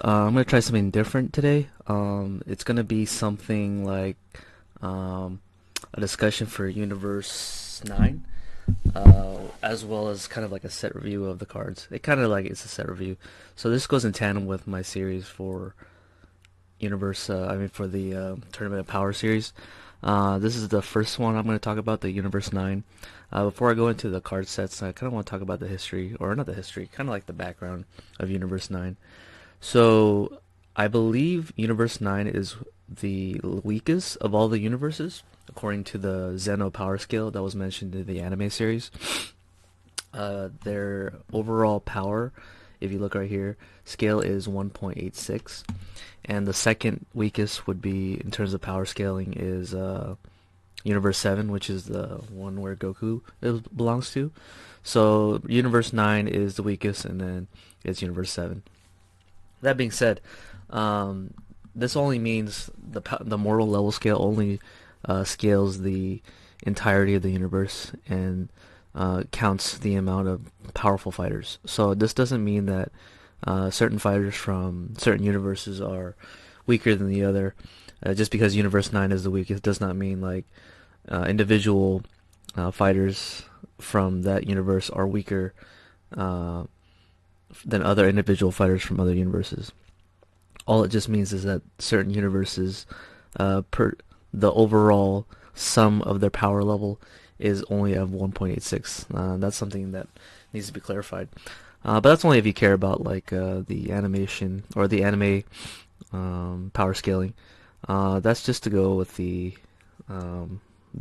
I'm gonna try something different today. It's gonna be something like um, a discussion for Universe 9, as well as kind of like a set review of the cards. It kind of like it's a set review. So this goes in tandem with my series for for the Tournament of Power series. This is the first one I'm going to talk about, the Universe 9. Before I go into the card sets, I kind of want to talk about the history, or not the history, kind of like the background of Universe 9. So, I believe Universe 9 is the weakest of all the universes, according to the Zeno power scale that was mentioned in the anime series. Their overall power, if you look right here, scale is 1.86. And the second weakest would be, in terms of power scaling, is Universe 7, which is the one where Goku belongs to. So Universe 9 is the weakest, and then it's Universe 7. That being said, this only means the mortal level scale only scales the entirety of the universe and counts the amount of powerful fighters. So this doesn't mean that certain fighters from certain universes are weaker than the other. Just because Universe 9 is the weakest does not mean like individual fighters from that universe are weaker than other individual fighters from other universes. All it just means is that certain universes, the overall sum of their power level is only of 1.86. That's something that needs to be clarified. But that's only if you care about like the animation or the anime power scaling. That's just to go with the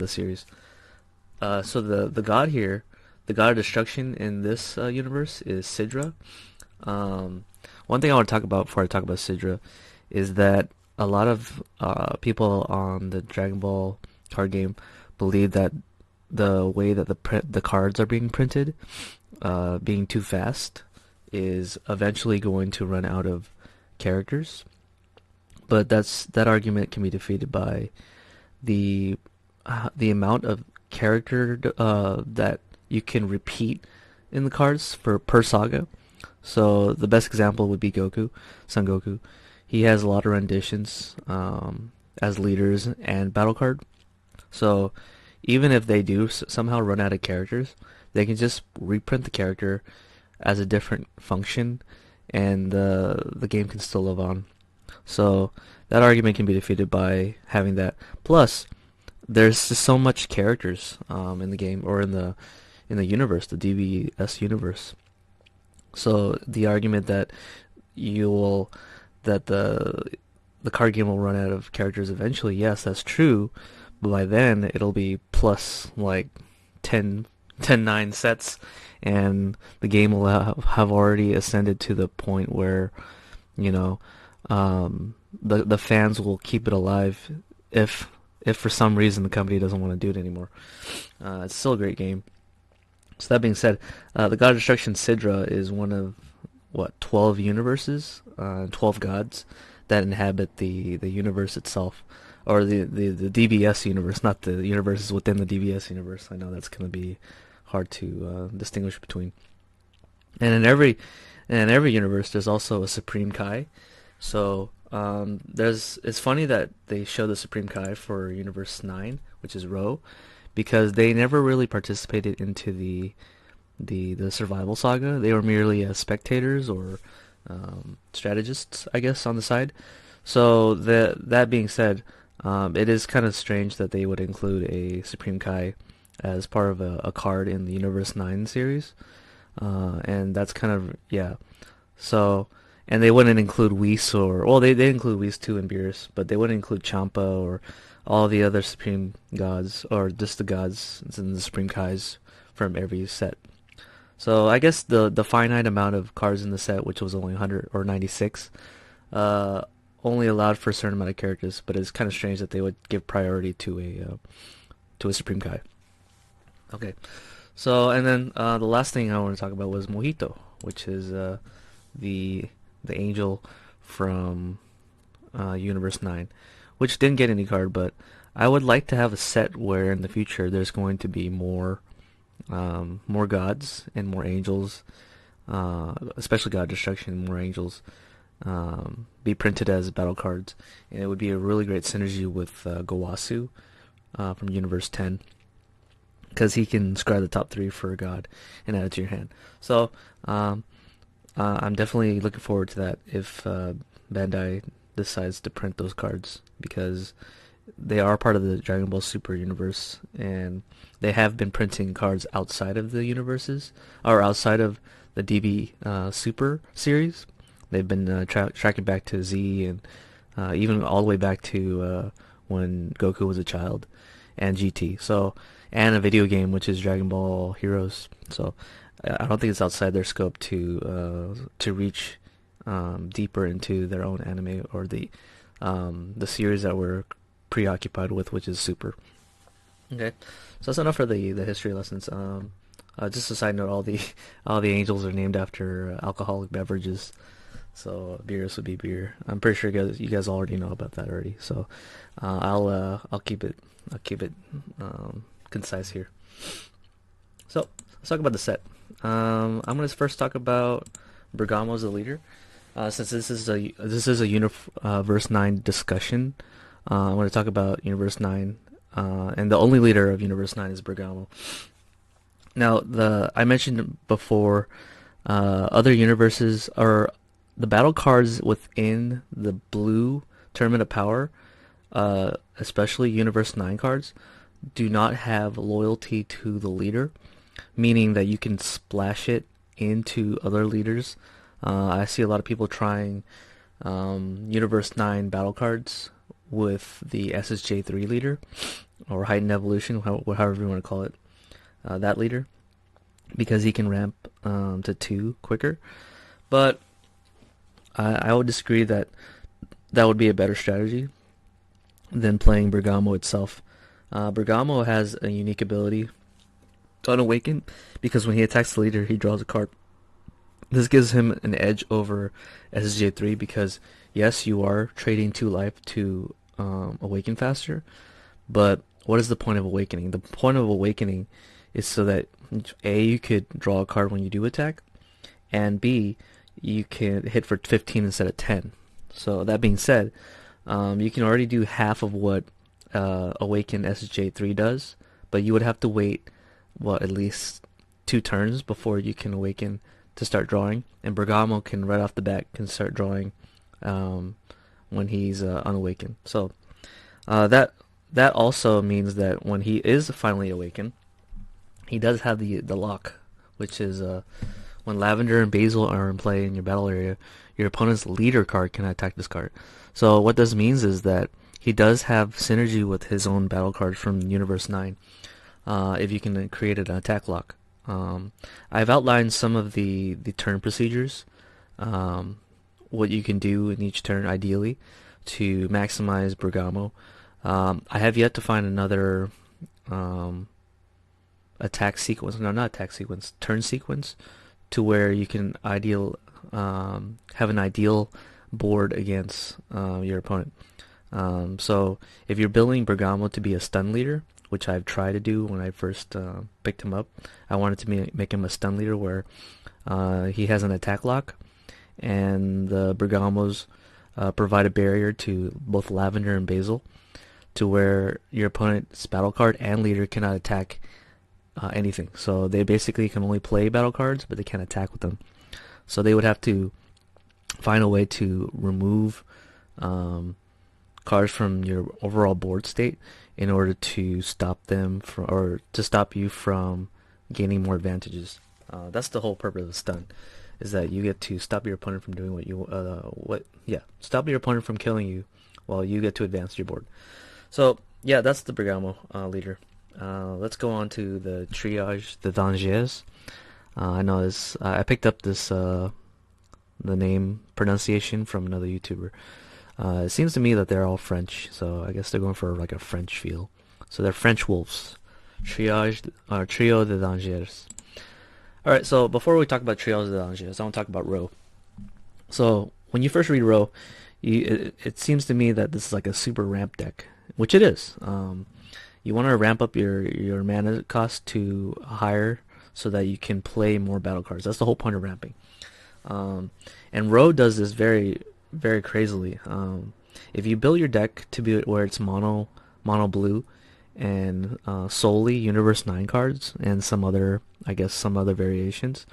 series. So the god here, the god of destruction in this universe is Sidra. One thing I want to talk about before I talk about Sidra is that a lot of people on the Dragon Ball card game believe that the way that the cards are being printed, being too fast, is eventually going to run out of characters. But that argument can be defeated by the amount of character that you can repeat in the cards for per saga. So the best example would be Goku, Son Goku. He has a lot of renditions as leaders and battle card. So even if they do somehow run out of characters, they can just reprint the character as a different function, and the game can still live on. So that argument can be defeated by having that. Plus, there's just so much characters in the game, or in the universe, the DBS universe. So the argument that the card game will run out of characters eventually, yes, that's true. But by then it'll be plus like 9 sets, and the game will have already ascended to the point where, you know, the fans will keep it alive if for some reason the company doesn't want to do it anymore. It's still a great game. So that being said, the God of Destruction Sidra is one of 12 universes, 12 gods that inhabit the universe itself, or the DBS universe, not the universes within the DBS universe. I know that's going to be hard to distinguish between. And in every universe, there's also a Supreme Kai. So it's funny that they show the Supreme Kai for Universe 9, which is Ro, because they never really participated into the survival saga. They were merely as spectators or strategists, I guess, on the side. So that being said, it is kind of strange that they would include a Supreme Kai as part of a card in the Universe 9 series. And that's kind of, yeah. So, and they wouldn't include Whis they include Whis too in Beerus, but they wouldn't include Champa or all the other Supreme Gods, or just the gods and the Supreme Kais from every set. So I guess the finite amount of cards in the set, which was only 100 or 96, only allowed for a certain amount of characters, but it's kind of strange that they would give priority to a Supreme Kai. Okay, so and then the last thing I want to talk about was Mojito, which is the angel from Universe 9, which didn't get any card, but I would like to have a set where in the future there's going to be more gods and more angels, especially God Destruction, more angels, be printed as battle cards, and it would be a really great synergy with Gowasu from Universe 10, because he can scry the top 3 for a god and add it to your hand. So I'm definitely looking forward to that if Bandai decides to print those cards, because they are part of the Dragon Ball Super universe, and they have been printing cards outside of the universes, or outside of the DB Super series. They've been tracking back to Z, and even all the way back to when Goku was a child, and GT. So, and a video game, which is Dragon Ball Heroes. So I don't think it's outside their scope to reach deeper into their own anime, or the series that we're preoccupied with, which is Super. Okay, so that's enough for the history lessons. Just a side note, all the angels are named after alcoholic beverages. So beers would be beer. I'm pretty sure you guys already know about that already. So I'll keep it concise here. So let's talk about the set. I'm gonna first talk about Bergamo as the leader. Since this is a Universe 9 discussion, I'm going to talk about Universe 9, and the only leader of Universe 9 is Bergamo. Now, I mentioned before, other universes, or the battle cards within the blue Tournament of Power, especially Universe 9 cards, do not have loyalty to the leader, meaning that you can splash it into other leaders. I see a lot of people trying Universe 9 battle cards with the SSJ3 leader, or Heightened Evolution, however you want to call it, that leader, because he can ramp to 2 quicker. But I would disagree that would be a better strategy than playing Bergamo itself. Bergamo has a unique ability to unawaken, because when he attacks the leader, he draws a card. This gives him an edge over SSJ3, because yes, you are trading 2 life to awaken faster, but what is the point of awakening? The point of awakening is so that A, you could draw a card when you do attack, and B, you can hit for 15 instead of 10. So that being said, you can already do half of what Awaken SSJ3 does, but you would have to wait, at least 2 turns before you can awaken to start drawing, and Bergamo can right off the bat start drawing when he's unawakened. So that also means that when he is finally awakened, he does have the lock, which is when Lavender and Basil are in play in your battle area, your opponent's leader card can attack this card. So what this means is that he does have synergy with his own battle cards from Universe 9, if you can create an attack lock. I've outlined some of the turn procedures, what you can do in each turn ideally to maximize Bergamo. I have yet to find another attack sequence, no, not attack sequence, turn sequence, to where you can have an ideal board against your opponent. So if you're building Bergamo to be a stun leader, which I've tried to do when I first picked him up, I wanted to make him a stun leader where he has an attack lock, and the Bergamos provide a barrier to both Lavender and Basil, to where your opponent's battle card and leader cannot attack anything. So they basically can only play battle cards, but they can't attack with them. So they would have to find a way to remove cards from your overall board state in order to stop them from, or to stop you from gaining more advantages. That's the whole purpose of stun, is that you get to stop your opponent from doing stop your opponent from killing you while you get to advance your board. So yeah, that's the Bergamo leader. Let's go on to the Triage de Dangers. I know this. I picked up this the name pronunciation from another YouTuber. It seems to me that they're all French, so I guess they're going for like a French feel. So they're French wolves. Trio de Dangers. Alright, so before we talk about Trio de Dangers, I want to talk about Ro. So when you first read Ro, it seems to me that this is like a super ramp deck, which it is. You want to ramp up your mana cost to higher so that you can play more battle cards. That's the whole point of ramping. And Ro does this very, very crazily. If you build your deck to be where it's mono blue and solely Universe 9 cards and some other, I guess, some other variations,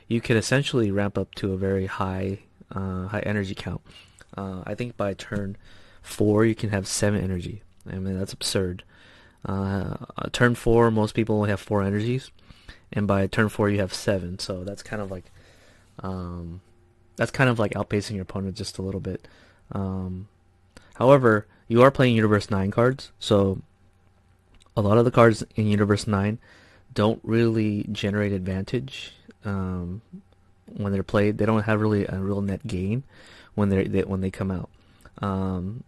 you could essentially ramp up to a very high energy count. I think by turn 4 you can have 7 energy. I mean, that's absurd. Turn 4, most people only have 4 energies, and by turn 4 you have 7. So um, that's kind of like outpacing your opponent just a little bit. However, you are playing Universe 9 cards, so a lot of the cards in Universe 9 don't really generate advantage when they're played. They don't have really a real net gain when they come out,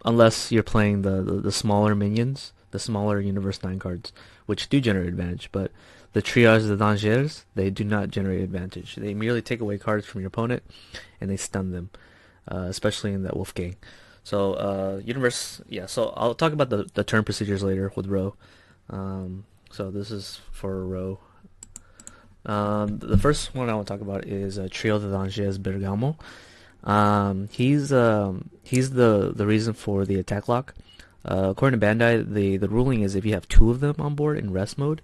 unless you're playing the smaller minions, the smaller Universe 9 cards, which do generate advantage. But the Triage de Dangers, they do not generate advantage. They merely take away cards from your opponent and they stun them, especially in that Wolfgang. So So I'll talk about the turn procedures later with Ro. So this is for Ro. The first one I want to talk about is Trio de Dangers Bergamo. He's the reason for the attack lock. According to Bandai, the ruling is if you have 2 of them on board in rest mode,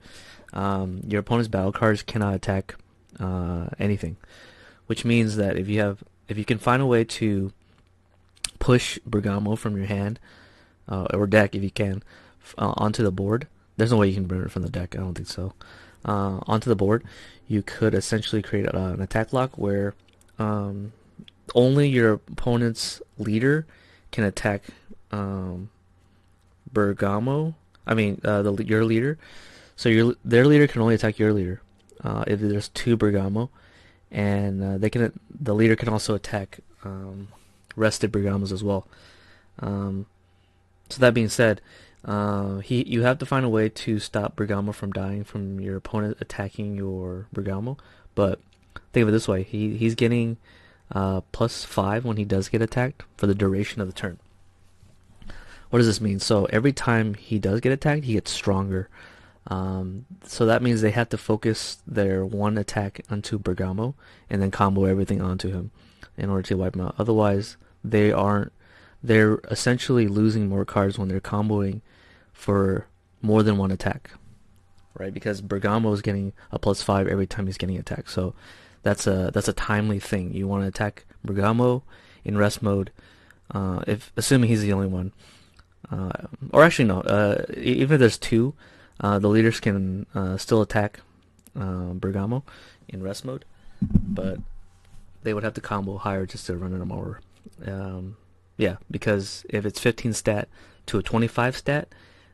your opponent's battle cards cannot attack anything, which means that if you can find a way to push Bergamo from your hand or deck, if you can, onto the board. There's no way you can burn it from the deck. I don't think so. Onto the board, you could essentially create an attack lock where only your opponent's leader can attack Bergamo. I mean, your leader. So their leader can only attack your leader if there's 2 Bergamo, and the leader can also attack rested Bergamos as well. So that being said, you have to find a way to stop Bergamo from dying from your opponent attacking your Bergamo. But think of it this way: he's getting +5 when he does get attacked for the duration of the turn. What does this mean? So every time he does get attacked, he gets stronger. So that means they have to focus their one attack onto Bergamo and then combo everything onto him in order to wipe him out. Otherwise, they're essentially losing more cards when they're comboing for more than one attack, right? Because Bergamo is getting a +5 every time he's getting attacked. So that's a timely thing. You want to attack Bergamo in rest mode, assuming he's the only one. Or actually no, even if there's 2, the leaders can still attack Bergamo in rest mode, but they would have to combo higher just to run them over. Because if it's 15 stat to a 25 stat,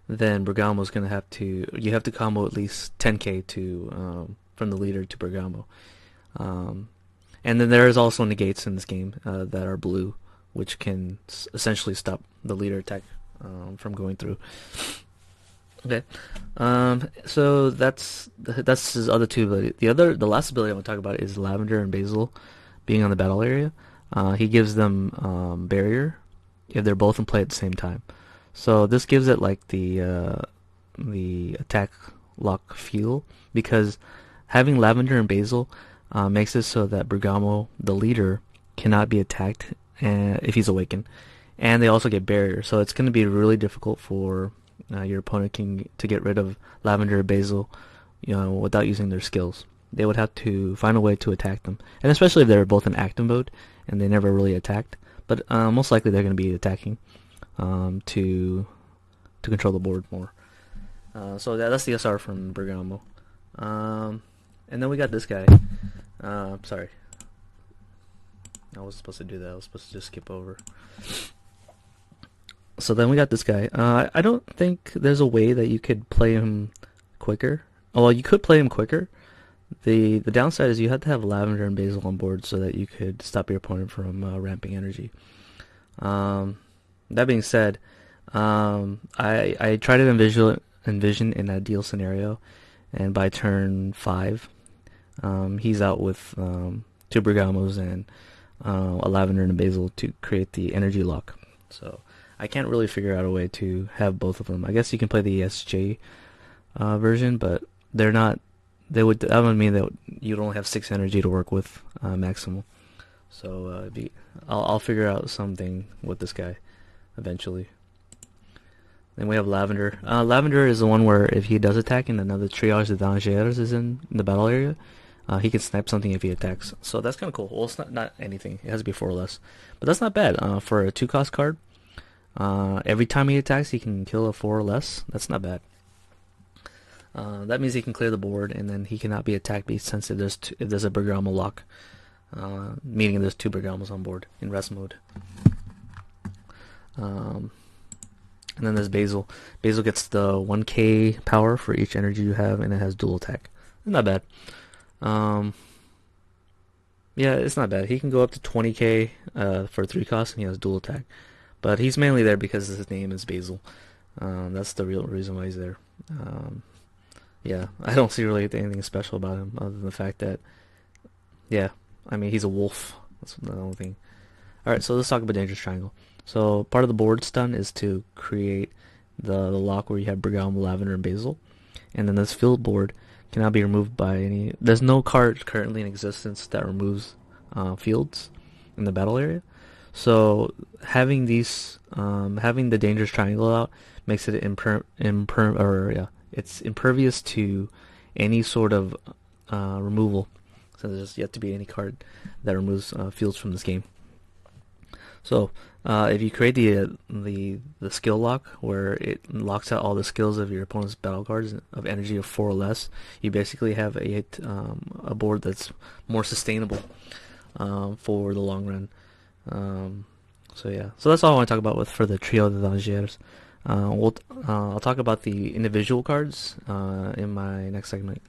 then Bergamo's gonna you have to combo at least 10k to from the leader to Bergamo. And then there is also negates in this game that are blue, which can essentially stop the leader attack from going through. Okay, so that's his other 2 ability. The last ability I want to talk about is Lavender and Basil being on the battle area. He gives them barrier if they're both in play at the same time. So this gives it like the attack lock feel, because having Lavender and Basil makes it so that Bergamo, the leader, cannot be attacked if he's awakened, and they also get barrier. So it's going to be really difficult for your opponent to get rid of Lavender or Basil, without using their skills. They would have to find a way to attack them, and especially if they're both in active mode and they never really attacked. But most likely they're going to be attacking to control the board more. So that's the SR from Bergamo. And then we got this guy. Sorry, I was supposed to do that. I was supposed to just skip over. So then we got this guy. I don't think there's a way that you could play him quicker. Oh, well, you could play him quicker. The downside is you have to have Lavender and Basil on board so that you could stop your opponent from ramping energy. That being said, I try to envision an ideal scenario, and by turn 5, he's out with 2 Bergamos and a Lavender and a Basil to create the energy lock. So I can't really figure out a way to have both of them. I guess you can play the ESJ version, but they're not. That would mean that you'd only have 6 energy to work with maximal. So I'll figure out something with this guy eventually. Then we have Lavender. Lavender is the one where if he does attack and another Triage de Dangers is in the battle area, he can snipe something if he attacks. So that's kind of cool. Well, it's not anything. It has to be 4 or less. But that's not bad. For a 2-cost card, every time he attacks, he can kill a 4 or less. That's not bad. That means he can clear the board, and then he cannot be attacked since if there's a Bergamo lock. Meaning there's 2 Bergamos on board in rest mode. And then there's Basil. Basil gets the 1k power for each energy you have, and it has dual attack. Not bad. Yeah, it's not bad. He can go up to 20k for 3 costs, and he has dual attack. But he's mainly there because his name is Basil. That's the real reason why he's there. Yeah, I don't see really anything special about him other than the fact that, yeah, I mean, he's a wolf. That's the only thing. Alright, so let's talk about Dangerous Triangle. So part of the board stun is to create the lock where you have Bergamo, Lavender, and Basil. And then this field board cannot be removed by any... There's no card currently in existence that removes fields in the battle area. So having these, having the Dangerous Triangle out makes it it's impervious to any sort of removal. So there's yet to be any card that removes fields from this game. So if you create the skill lock where it locks out all the skills of your opponent's battle cards of energy of 4 or less, you basically have a board that's more sustainable for the long run. So yeah, so that's all I want to talk about for the Trio de Dangers. I'll talk about the individual cards in my next segment.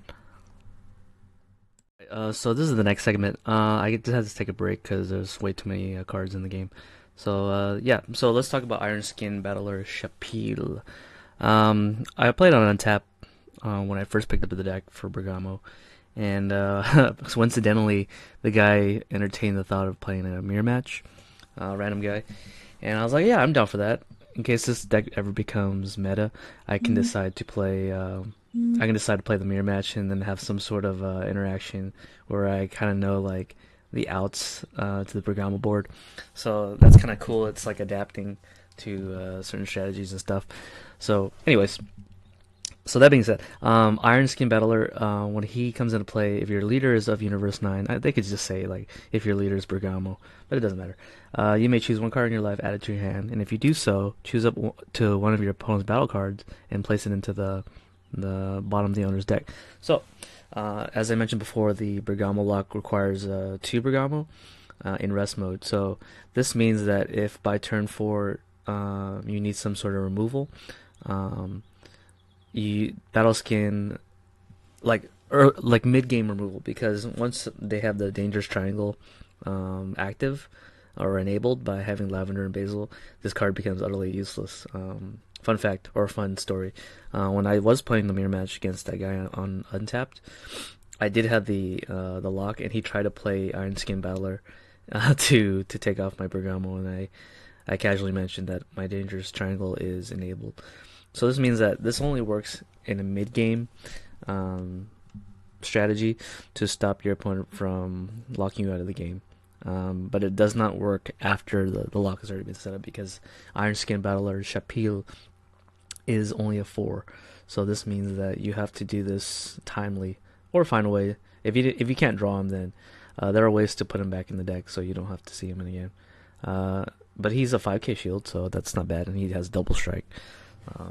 So this is the next segment. I just had to take a break because there's way too many cards in the game. So yeah, so let's talk about Iron Skin Battler Chapil. I played on Untap when I first picked up the deck for Bergamo, and coincidentally, the guy entertained the thought of playing a mirror match, random guy, and I was like, yeah, I'm down for that. In case this deck ever becomes meta, I can decide to play. I can decide to play the mirror match and then have some sort of interaction where I kind of know like the outs to the Bergamo board. So that's kind of cool. It's like adapting to certain strategies and stuff. So anyways, so that being said, Iron Skin Battler, when he comes into play, if your leader is of Universe 9, they could just say like if your leader is Bergamo, but it doesn't matter. You may choose one card in your life, add it to your hand, and if you do so, choose up to one of your opponent's battle cards and place it into the bottom of the owner's deck. So, as I mentioned before, the Bergamo lock requires 2 Bergamo in rest mode. So this means that if by turn 4 you need some sort of removal, Battle Skin like mid game removal, because once they have the Dangerous Triangle active or enabled by having Lavender and Basil, this card becomes utterly useless. Fun fact, or fun story, when I was playing the mirror match against that guy on Untapped, I did have the lock, and he tried to play Iron Skin Battler to take off my Bergamo, and I casually mentioned that my Dangerous Triangle is enabled. So this means that this only works in a mid-game strategy to stop your opponent from locking you out of the game. But it does not work after the lock has already been set up, because Iron Skin Battler Chapil is only a 4. So this means that you have to do this timely or find a way. If you can't draw him, then there are ways to put him back in the deck so you don't have to see him in again. But he's a 5k shield, so that's not bad, and he has double strike.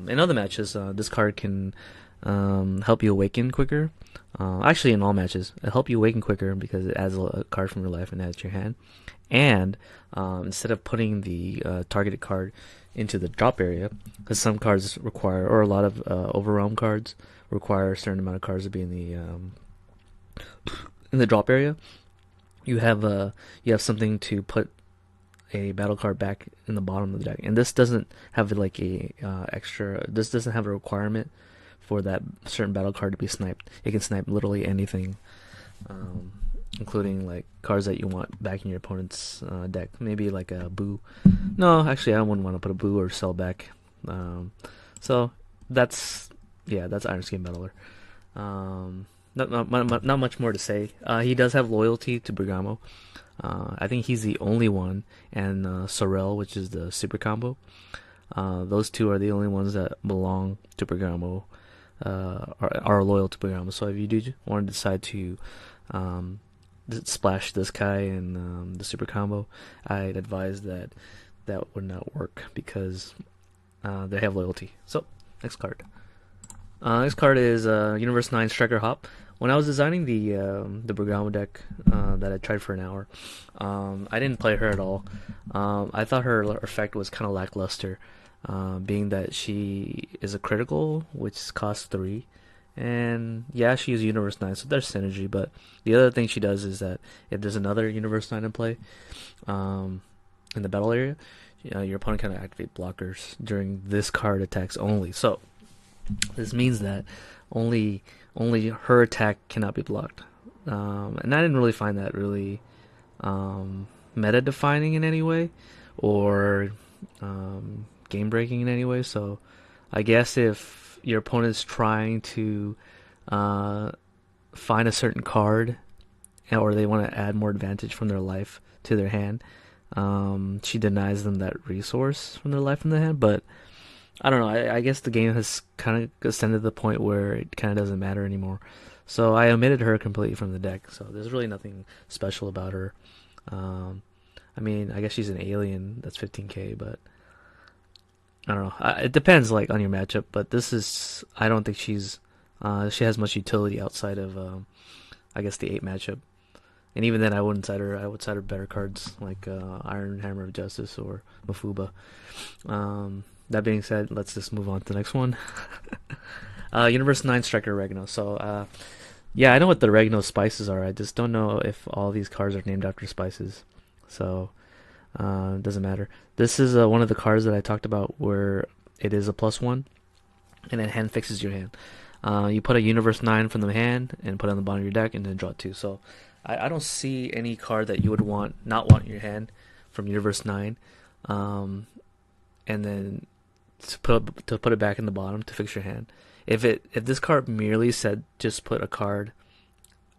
In other matches, this card can help you awaken quicker. Actually, in all matches, it'll help you awaken quicker because it adds a card from your life and adds to your hand. And instead of putting the targeted card into the drop area, because some cards require, or a lot of overwhelm cards require a certain amount of cards to be in the drop area, you have something to put a battle card back in the bottom of the deck. And this doesn't have like this doesn't have a requirement for that certain battle card to be sniped. It can snipe literally anything, including like cards that you want back in your opponent's deck. Maybe like a Boo. No, actually I wouldn't want to put a Boo or Sell back. So that's Iron Skin Battler. Not much more to say. He does have loyalty to Bergamo. I think he's the only one, and Sorel, which is the super combo. Those two are the only ones that belong to Bergamo, are loyal to Bergamo. So if you do want to decide to splash this guy in the super combo, I'd advise that that would not work because they have loyalty. So next card. Next card is Universe 9 Striker Hop. When I was designing the Bergamo deck that I tried for an hour, I didn't play her at all. I thought her effect was kind of lackluster, being that she is a critical, which costs 3. And yeah, she is Universe 9, so there's synergy. But the other thing she does is that if there's another Universe 9 in play in the battle area, your opponent can activate blockers during this card attacks only. So this means that only her attack cannot be blocked. And I didn't really find that really meta defining in any way, or game breaking in any way. So I guess if your opponent is trying to find a certain card, or they want to add more advantage from their life to their hand, she denies them that resource from their life in the hand. But I don't know, I guess the game has kind of ascended to the point where it kind of doesn't matter anymore. So I omitted her completely from the deck. So there's really nothing special about her. I mean, I guess she's an alien that's 15k, but I don't know. It depends, like, on your matchup. But I don't think she has much utility outside of, I guess, the 8 matchup. And even then, I wouldn't side her. I would side her better cards like Iron Hammer of Justice or Mafuba. That being said, let's just move on to the next one. Universe 9 Striker Oregano. So, yeah, I know what the oregano spices are. I just don't know if all these cards are named after spices. So, it doesn't matter. This is one of the cards that I talked about where it is a +1, and it hand fixes your hand. You put a Universe 9 from the hand and put it on the bottom of your deck, and then draw 2. So, I don't see any card that you would not want in your hand from Universe 9, and then to put it back in the bottom to fix your hand. If this card merely said just put a card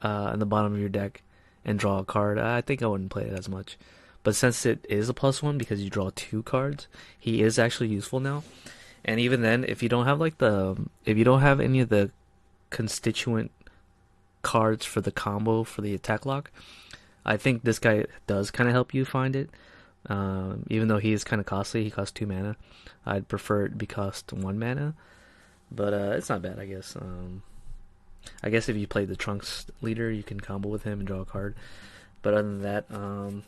in the bottom of your deck and draw a card, I think I wouldn't play it as much. But since it is a +1 because you draw 2 cards, he is actually useful now. And even then, if you don't have any of the constituent cards for the combo for the attack lock, I think this guy does kind of help you find it. Even though he is kind of costly, he costs 2 mana. I'd prefer it to be cost 1 mana, but it's not bad, I guess. I guess if you play the Trunks leader, you can combo with him and draw a card. But other than that,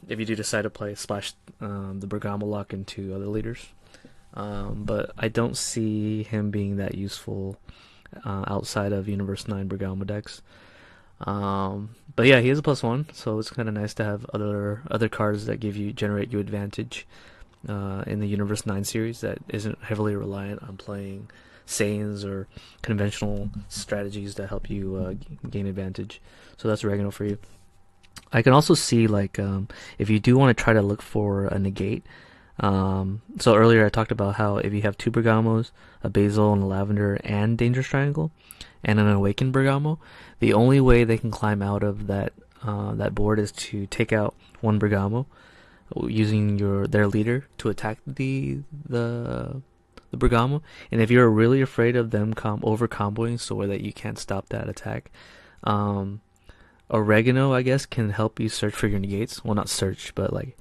if you do decide to splash the Bergamo lock into other leaders, but I don't see him being that useful outside of Universe 9 Bergamo decks. But yeah, he is a +1, so it's kind of nice to have other cards that generate you advantage in the Universe 9 series that isn't heavily reliant on playing Saiyans or conventional strategies that help you gain advantage. So that's oregano for you. I can also see, like, if you do want to try to look for a negate. So earlier I talked about how if you have 2 Bergamos, a Basil and a Lavender, and Dangerous Triangle, and an Awakened Bergamo, the only way they can climb out of that board is to take out 1 Bergamo using their leader to attack the Bergamo. And if you're really afraid of them over comboing so that you can't stop that attack, oregano, I guess, can help you search for your negates. Well, not search, but like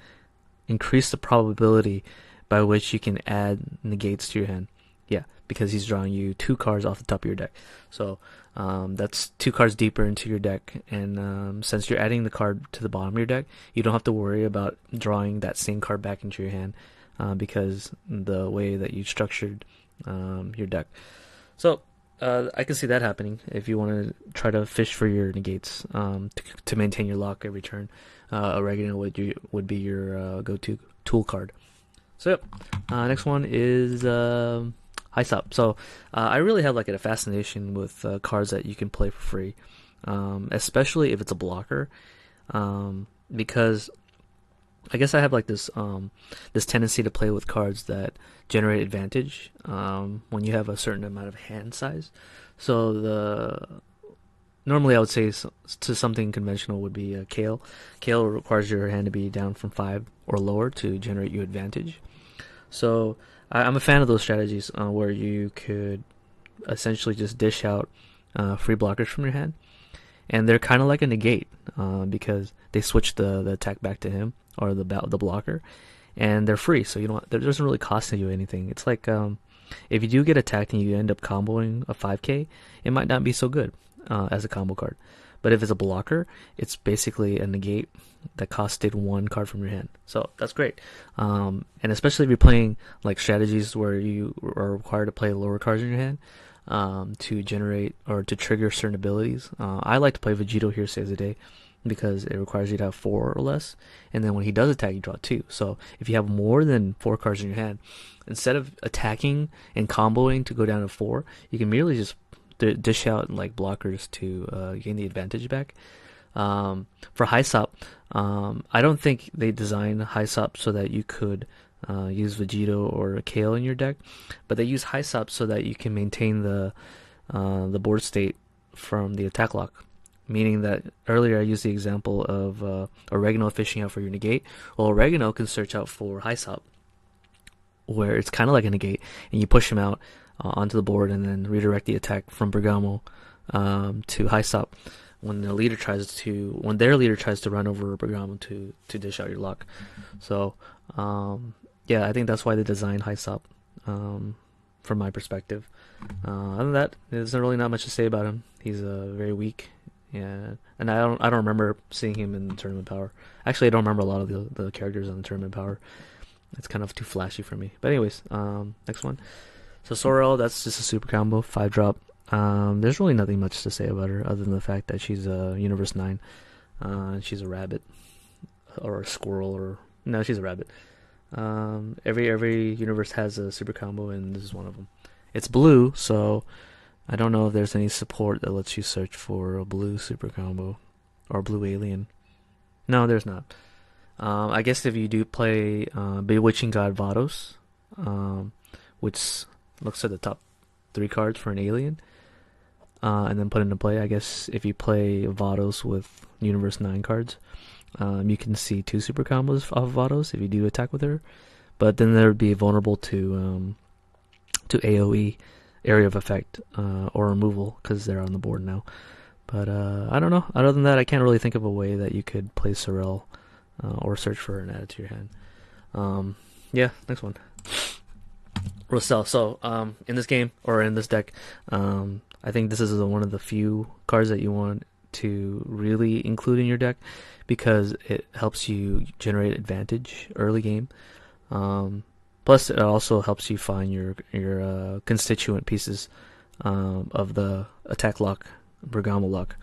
increase the probability by which you can add negates to your hand. Yeah, because he's drawing you 2 cards off the top of your deck. So that's 2 cards deeper into your deck. And since you're adding the card to the bottom of your deck, you don't have to worry about drawing that same card back into your hand because the way that you structured your deck. So I can see that happening if you want to try to fish for your negates to maintain your lock every turn. Oregano would be your go-to tool card. So yep, next one is Hyssop. So I really have like a fascination with cards that you can play for free, especially if it's a blocker, because I guess I have like this tendency to play with cards that generate advantage when you have a certain amount of hand size. So normally I would say to something conventional would be Kale. Kale requires your hand to be down from 5 or lower to generate you advantage. So I'm a fan of those strategies where you could essentially just dish out free blockers from your hand, and they're kind of like a negate because they switch the attack back to him or the blocker, and they're free. So you don't, it doesn't really cost you anything. It's like if you do get attacked and you end up comboing a 5k, it might not be so good as a combo card. But if it's a blocker, it's basically a negate that costed 1 card from your hand. So that's great. And especially if you're playing like strategies where you are required to play lower cards in your hand to generate or to trigger certain abilities. I like to play Vegito here saves a day because it requires you to have 4 or less, and then when he does attack, you draw 2. So if you have more than 4 cards in your hand, instead of attacking and comboing to go down to 4, you can merely just dish out like blockers to gain the advantage back. For Hyssop, I don't think they designed Hyssop so that you could use Vegito or Kale in your deck, but they use Hyssop so that you can maintain the board state from the attack lock. Meaning that earlier I used the example of Oregano fishing out for your negate. Well, Oregano can search out for Hyssop, where it's kind of like a negate, and you push him out onto the board and then redirect the attack from Bergamo to Hyssop when their leader tries to run over Bergamo to dish out your lock. So yeah, I think that's why they designed Hyssop from my perspective. Other than that, there's really not much to say about him. He's very weak. Yeah, and I don't remember seeing him in Tournament Power. Actually, I don't remember a lot of the characters on the Tournament Power. It's kind of too flashy for me. But anyways, next one. So Sorel, that's just a super combo, 5-drop. There's really nothing much to say about her other than the fact that she's a Universe 9. She's a rabbit or a squirrel, or no, she's a rabbit. Every universe has a super combo, and this is one of them. It's blue, so I don't know if there's any support that lets you search for a blue super combo or blue alien. No, there's not. I guess if you do play Bewitching God Vados, which looks at the top 3 cards for an alien, and then put into play, I guess if you play Vados with Universe 9 cards, you can see 2 super combos off Vados if you do attack with her. But then there would be vulnerable to AoE, area of effect, or removal because they're on the board now. But I don't know. Other than that, I can't really think of a way that you could play Sorel or search for her and add it to your hand. Yeah, next one. Rosel. So in this game or in this deck, I think this is one of the few cards that you want to really include in your deck because it helps you generate advantage early game. Plus, it also helps you find your constituent pieces of the attack lock, Bergamo lock.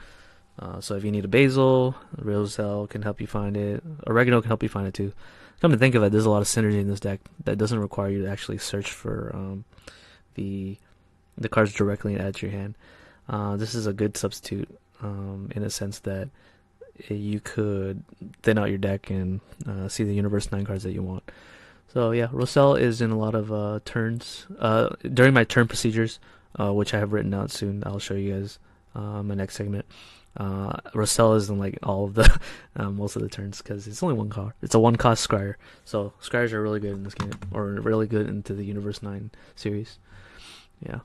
So if you need a basil, Rosel can help you find it. Oregano can help you find it too. Come to think of it, there's a lot of synergy in this deck that doesn't require you to actually search for the cards directly and add to your hand. This is a good substitute in a sense that you could thin out your deck and see the Universe 9 cards that you want. So yeah, Rosel is in a lot of turns. During my turn procedures, which I have written out soon, I'll show you guys my next segment. Rosel is in like all of the most of the turns because it's only 1 card. It's a 1-cost Scryer, so Scryers are really good in this game, or really good into the Universe 9 series. Yeah.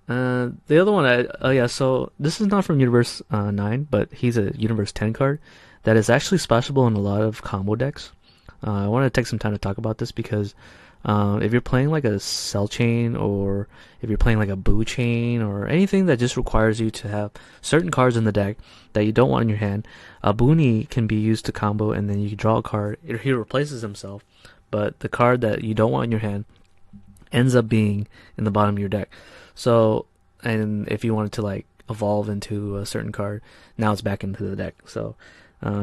The other one, so this is not from Universe 9, but he's a Universe 10 card that is actually splashable in a lot of combo decks. I want to take some time to talk about this because if you're playing like a Cell Chain, or if you're playing like a Boo Chain, or anything that just requires you to have certain cards in the deck that you don't want in your hand, a Boony can be used to combo, and then you can draw a card. He replaces himself, but the card that you don't want in your hand ends up being in the bottom of your deck. So, and if you wanted to like evolve into a certain card, now it's back into the deck. So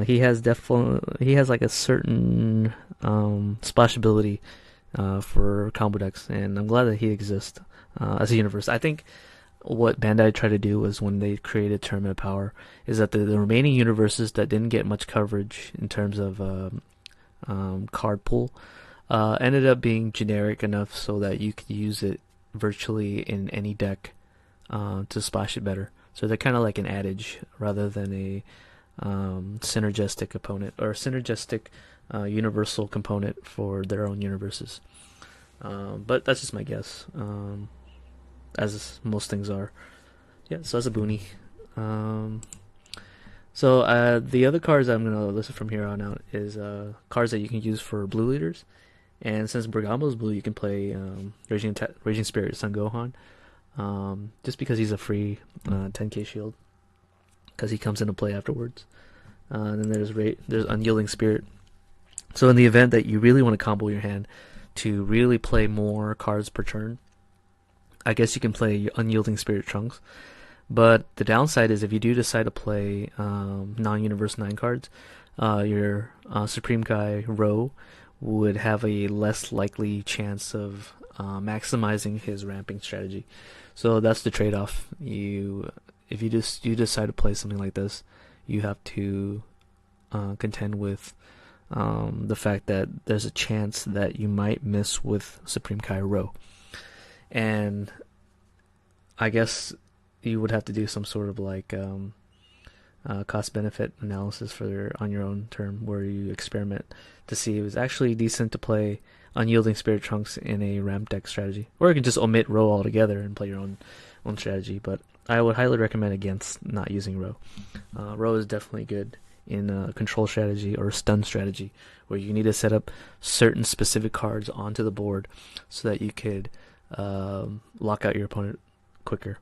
he has like a certain splashability for combo decks, and I'm glad that he exists as a universe. I think what Bandai tried to do was, when they created Tournament Power, is that the remaining universes that didn't get much coverage in terms of card pool ended up being generic enough so that you could use it virtually in any deck to splash it better. So they're kind of like an adage rather than a synergistic opponent or synergistic universal component for their own universes. But that's just my guess, as most things are. Yeah, so that's a boony. Um, so the other cards I'm gonna list from here on out is cards that you can use for blue leaders. And since Bergamo's blue, you can play Raging Spirit Sun Gohan. Just because he's a free 10k shield, because he comes into play afterwards. And then there's Unyielding Spirit. So in the event that you really want to combo your hand to really play more cards per turn, I guess you can play Unyielding Spirit Trunks. But the downside is if you do decide to play non-Universe 9 cards, your Supreme Kai Ro would have a less likely chance of maximizing his ramping strategy. So that's the trade-off. If you decide to play something like this, you have to contend with the fact that there's a chance that you might miss with Supreme Kai Ro. And I guess you would have to do some sort of like cost-benefit analysis on your own term, where you experiment to see if it's actually decent to play Unyielding Spirit Trunks in a ramp deck strategy, or you can just omit Ro altogether and play your own strategy. But I would highly recommend against not using Ro. Ro is definitely good in a control strategy or a stun strategy, where you need to set up certain specific cards onto the board so that you could lock out your opponent quicker.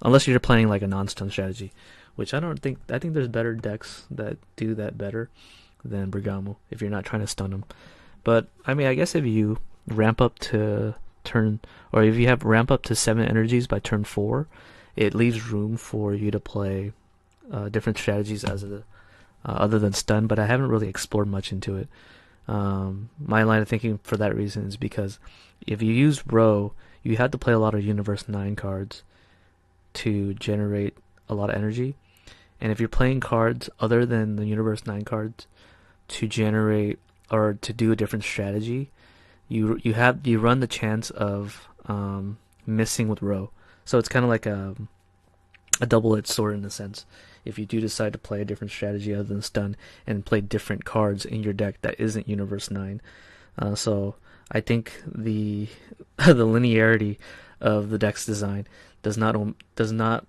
Unless you're playing like a non-stun strategy, which I think there's better decks that do that better than Bergamo if you're not trying to stun them. But I mean, I guess if you ramp up to turn, or if you have ramp up to 7 energies by turn 4, it leaves room for you to play different strategies other than stun. But I haven't really explored much into it. My line of thinking for that reason is because if you use Ro, you have to play a lot of Universe 9 cards to generate a lot of energy. And if you're playing cards other than the Universe 9 cards to generate or to do a different strategy, you run the chance of missing with Ro. So it's kind of like a double-edged sword in a sense. If you do decide to play a different strategy other than stun and play different cards in your deck that isn't Universe 9. So I think the linearity of the deck's design does not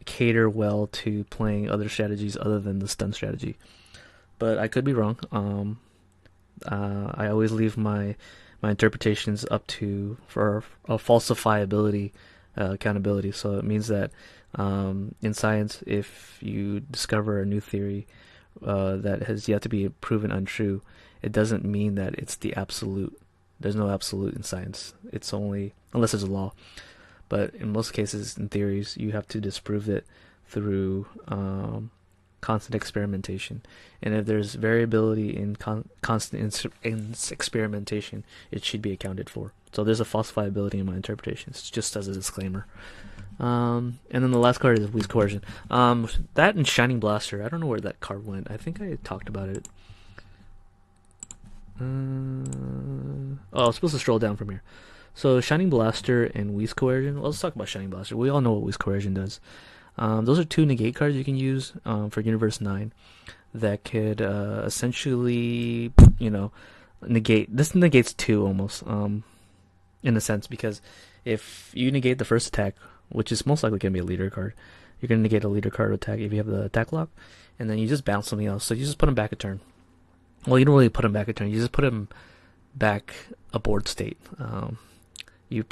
cater well to playing other strategies other than the stun strategy. But I could be wrong. I always leave my interpretations up for a falsifiability accountability. So it means that in science, if you discover a new theory that has yet to be proven untrue, it doesn't mean that it's the absolute. There's no absolute in science. It's only unless there's a law. But in most cases, in theories, you have to disprove it through constant experimentation. And if there's variability in constant experimentation, it should be accounted for. So there's a falsifiability in my interpretations, just as a disclaimer. And then the last card is Wee's Coercion. That and Shining Blaster, I don't know where that card went. I think I talked about it. I was supposed to scroll down from here. So Shining Blaster and Wee's Coercion. Well, let's talk about Shining Blaster. We all know what Wee's Coercion does. Those are 2 negate cards you can use for Universe 9 that could essentially, negate. This negates 2 almost, in a sense, because if you negate the first attack, which is most likely going to be a leader card, you're going to negate a leader card attack if you have the attack lock, and then you just bounce something else. So you just put them back a turn. Well, you don't really put them back a turn. You just put them back a board state. You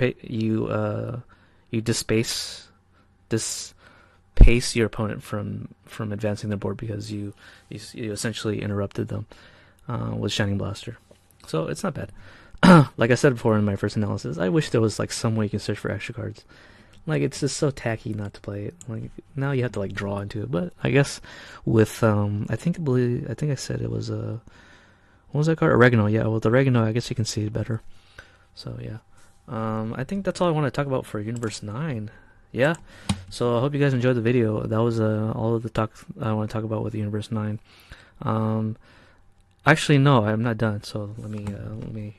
dispace your opponent from advancing the board because you essentially interrupted them with Shining Blaster. So it's not bad. Like I said before in my first analysis, I wish there was like some way you can search for extra cards. Like, it's just so tacky not to play it. Like, now you have to like draw into it. But I guess with I think I said it was what was that card? Oregano. Yeah, with Oregano, I guess you can see it better. So yeah. I think that's all I want to talk about for Universe 9. Yeah. So I hope you guys enjoyed the video. That was all of the talk I want to talk about with Universe 9. Actually, no, I'm not done. So let me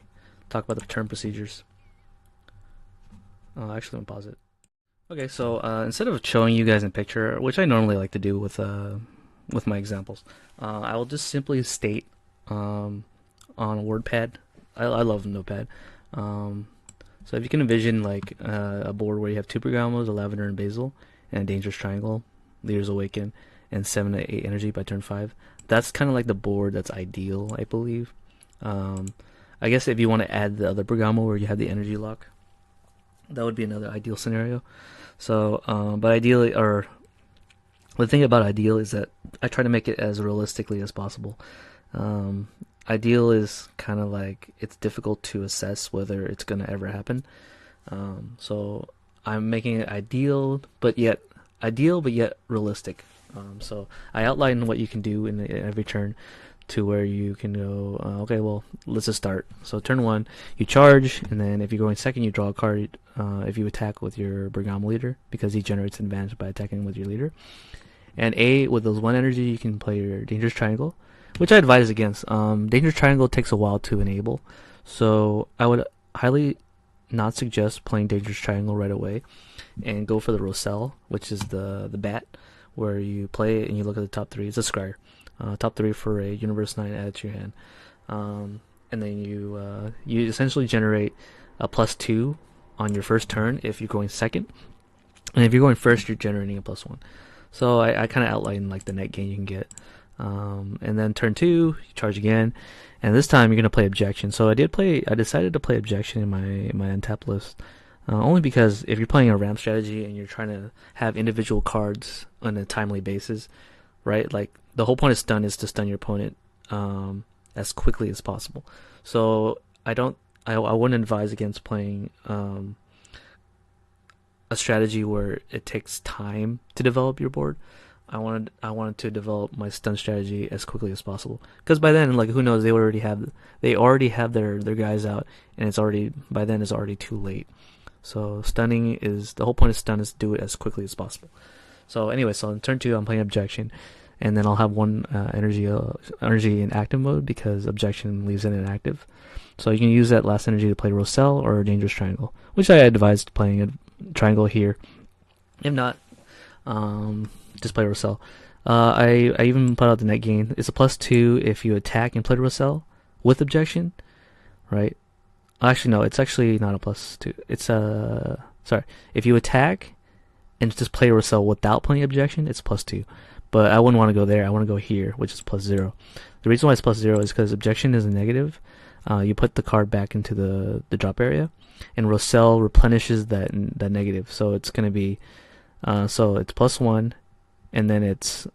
talk about the return procedures. Actually, let me pause it. Okay, so instead of showing you guys in picture, which I normally like to do with my examples, I will just simply state um, on a WordPad. I love Notepad. Um, so if you can envision like a board where you have two Bergamos, a Lavender and Basil, and a Dangerous Triangle, Leaders Awaken, and 7 to 8 energy by turn 5. That's kind of like the board that's ideal, I believe. Um, I guess if you want to add the other Bergamo where you have the energy lock, that would be another ideal scenario. So, but ideally, or the thing about ideal is that I try to make it as realistically as possible. Um, Ideal is kind of like it's difficult to assess whether it's going to ever happen. So I'm making it ideal, but yet realistic. So I outline what you can do in every turn to where you can go, okay, well, let's just start. So turn 1, you charge, and then if you're going second, you draw a card if you attack with your Bergamo leader, because he generates an advantage by attacking with your leader. And with those 1 energy, you can play your Dangerous Triangle, which I advise against. Dangerous Triangle takes a while to enable, so I would highly not suggest playing Dangerous Triangle right away, and go for the Roselle, which is the bat, where you play it and you look at the top 3. It's a scryer. Top 3 for a Universe 9 added to your hand. And then you essentially generate a +2 on your first turn if you're going second. And if you're going first, you're generating a +1. So I kind of outline like the net gain you can get. And then turn 2, you charge again. And this time you're going to play Objection. So I decided to play Objection in my untap list. Only because if you're playing a ramp strategy and you're trying to have individual cards on a timely basis, right? Like the whole point of stun is to stun your opponent as quickly as possible. So I wouldn't advise against playing a strategy where it takes time to develop your board. I wanted to develop my stun strategy as quickly as possible, because by then, like, who knows, they already have their guys out, and by then it's already too late. So the whole point of stun is to do it as quickly as possible. So anyway, so in turn 2, I'm playing Objection, and then I'll have 1 energy in active mode because Objection leaves it inactive. So you can use that last energy to play Roselle or Dangerous Triangle, which I advised playing a Triangle here. If not, just play Roselle. I even put out the net gain. It's a +2 if you attack and play Roselle with Objection, right? Actually, no, it's actually not a +2. It's sorry. If you attack and just play Roselle without playing Objection, it's +2. But I wouldn't want to go there. I want to go here, which is +0. The reason why it's +0 is because Objection is a negative. You put the card back into the drop area, and Roselle replenishes that negative. So it's going to be so it's +1, and then it's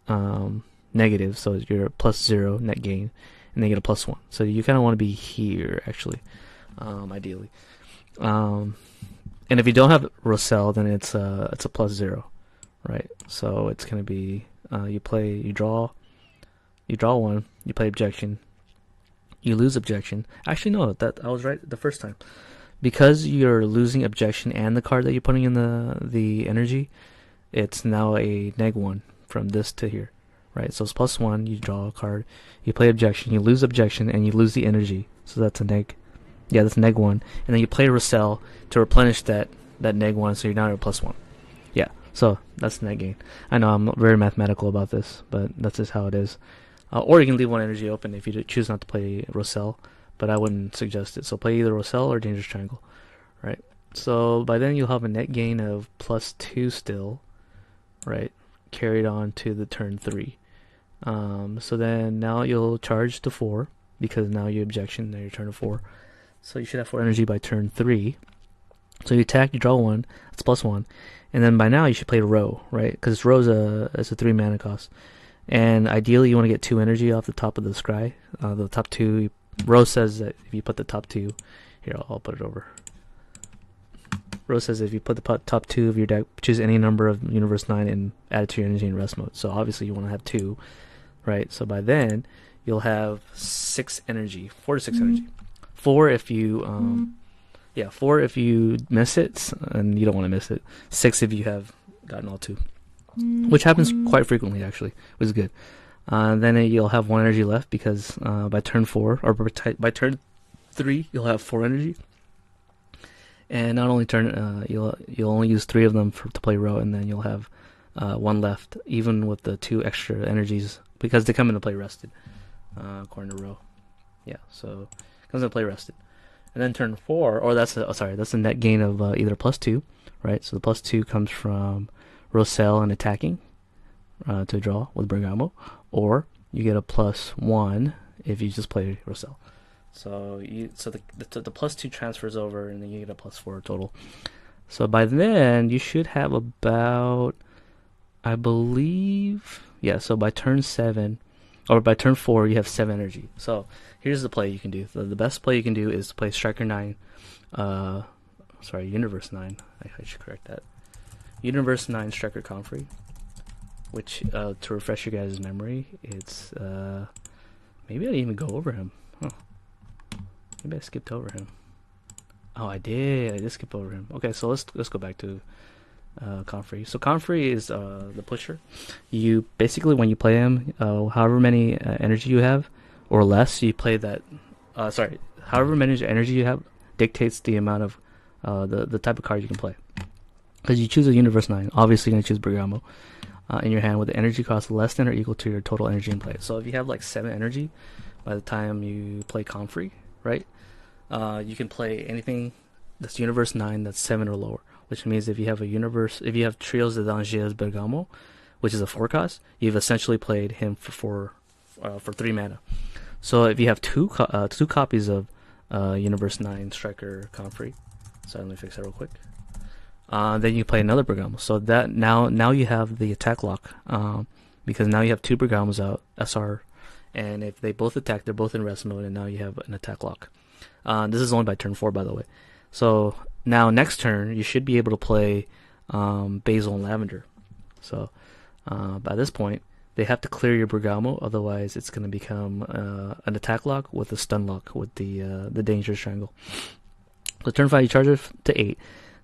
negative. So you're +0 net gain, and then you get a +1. So you kind of want to be here actually, ideally. And if you don't have Roselle, then it's a +0, right? So it's going to be you draw 1, you play Objection, you lose Objection. Actually, no, that I was right the first time. Because you're losing Objection and the card that you're putting in the energy, it's now a -1 from this to here, right? So it's +1, you draw a card, you play Objection, you lose Objection, and you lose the energy. So that's a that's a -1. And then you play Roselle to replenish that -1, so you're now at a +1. Yeah, so that's the net gain. I know I'm very mathematical about this, but that's just how it is. Or you can leave 1 energy open if you choose not to play Roselle, but I wouldn't suggest it. So play either Roselle or Dangerous Triangle, right? So by then you'll have a net gain of +2 still, right? Carried on to the turn 3. So then now you'll charge to 4, because now you Objection, now your turn of 4. So you should have 4 energy by turn 3. So you attack, you draw 1, that's +1. And then by now you should play Row, right? Because Row's a 3 mana cost. And ideally you want to get 2 energy off the top of the scry. The top 2, Row says that if you put the top 2, here I'll put it over. Row says if you put the top 2 of your deck, choose any number of Universe 9 and add it to your energy in rest mode. So obviously you want to have 2, right? So by then you'll have 6 energy, 4 to 6 energy. 4 if you 4 if you miss it, and you don't want to miss it. 6 if you have gotten all 2, which happens quite frequently actually, which is good. Then you'll have 1 energy left, because by turn 4 or by turn 3 you'll have 4 energy. And not only you'll only use 3 of them to play row, and then you'll have 1 left, even with the 2 extra energies, because they come into play rested, according to row. Yeah, so it comes into play rested. And then turn 4, or that's a net gain of either +2, right? So the +2 comes from Rosell and attacking to draw with Bergamo, or you get a +1 if you just play Rosell. So the +2 transfers over, and then you get a +4 total. So by then you should have about, I believe, yeah. So by turn 7, or by turn 4, you have 7 energy. So here's the play you can do. The best play you can do is to play Striker 9. Universe 9. I should correct that. Universe 9 Striker Comfrey. Which, to refresh your guys' memory, it's, maybe I didn't even go over him. Huh. Maybe I skipped over him. Oh, I did skip over him. Okay, so let's go back to Comfrey. So Comfrey is the pusher. You basically, when you play him, however many energy you have or less, you play that. However many energy you have dictates the amount of the type of card you can play. Because you choose a Universe 9, obviously you're gonna choose Bergamo in your hand with the energy cost less than or equal to your total energy in play. So if you have like 7 energy by the time you play Comfrey, right? You can play anything that's Universe 9 that's 7 or lower. Which means if you have Trios de Dangers Bergamo, which is a 4 cost, you've essentially played him for 3 mana. So if you have two copies of Universe 9 Striker Comfrey, so let me fix that real quick. Then you play another Bergamo. So that now you have the attack lock, because now you have 2 Bergamos out SR, and if they both attack, they're both in rest mode, and now you have an attack lock. This is only by turn 4, by the way. So now next turn you should be able to play Basil and Lavender. So by this point they have to clear your Bergamo, otherwise it's going to become an attack lock with a stun lock with the Dangerous Triangle. So turn 5 you charge it to 8,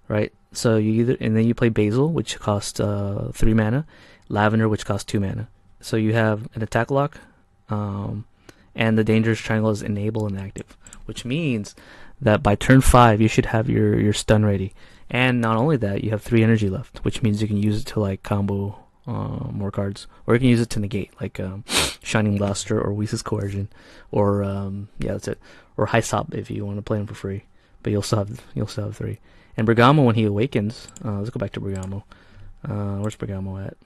right? So and then you play Basil, which costs 3 mana, Lavender, which costs 2 mana. So you have an attack lock, and the Dangerous Triangle is enable and active, which means that by turn 5 you should have your stun ready. And not only that, you have 3 energy left, which means you can use it to like combo more cards, or you can use it to negate, like Shining Blaster or Whis' Coercion, or yeah, that's it, or Hyssop if you want to play him for free. But you'll still have 3. And Bergamo, when he awakens, let's go back to Bergamo. Where's Bergamo at?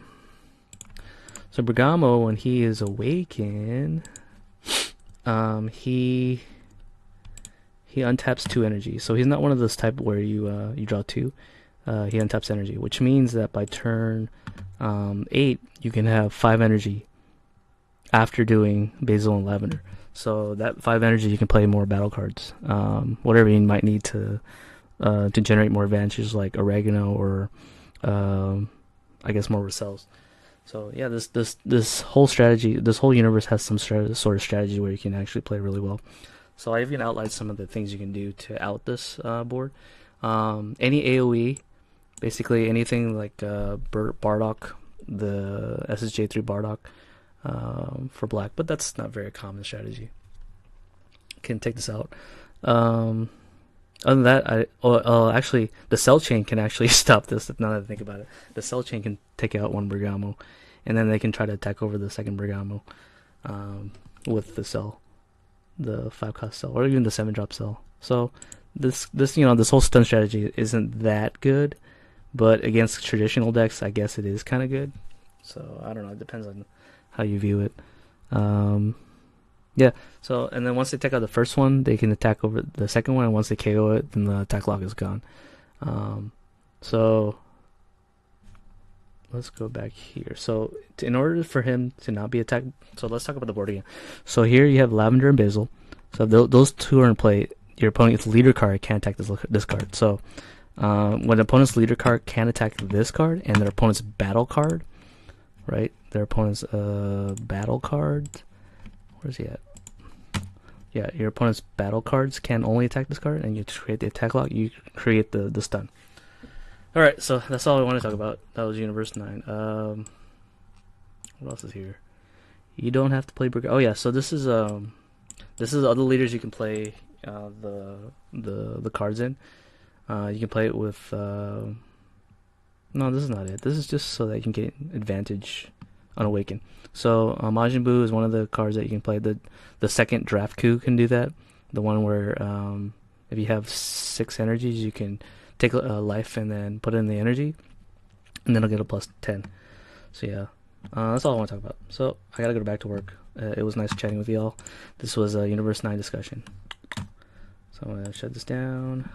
So Bergamo, when he is awakened, he untaps 2 energy. So he's not one of those type where you draw 2. He untaps energy, which means that by turn 8 you can have 5 energy after doing Basil and Lavender. So that 5 energy you can play more battle cards, whatever you might need to generate more advantages, like oregano or I guess more Rosells. So yeah, this whole strategy, this whole universe has some sort of strategy where you can actually play really well. So I even outlined some of the things you can do to out this board. Any AoE, basically anything like Bardock, the SSJ3 Bardock for black, but that's not very common strategy. Can take this out. Other than that, actually, the cell chain can actually stop this. Now that I think about it, the cell chain can take out 1 Bergamo, and then they can try to attack over the second Bergamo with the cell, the 5 cost cell, or even the 7 drop cell. So this whole stun strategy isn't that good, but against traditional decks, I guess it is kind of good. So I don't know. It depends on how you view it. Yeah, so, and then once they take out the first one, they can attack over the second one, and once they KO it, then the attack lock is gone. So, let's go back here. So, in order for him to not be attacked, so let's talk about the board again. So here you have Lavender and Basil. So those 2 are in play. Your opponent's leader card can't attack this card. So, when the opponent's leader card can attack this card, and their opponent's battle card, right? Their opponent's battle card, where's he at? Yeah, your opponent's battle cards can only attack this card, and you create the attack lock, you create the stun. Alright, so that's all I want to talk about. That was Universe 9. What else is here? You don't have to play Oh yeah, so this is other leaders you can play the cards in. You can play it with. No, this is not it. This is just so that you can get advantage on Awaken. So Majin Buu is one of the cards that you can play. The second draft coup can do that. The one where if you have 6 energies, you can take a life and then put it in the energy, and then it'll get a plus 10. So yeah, that's all I want to talk about. So I gotta go back to work. It was nice chatting with y'all. This was a Universe 9 discussion. So I'm gonna shut this down.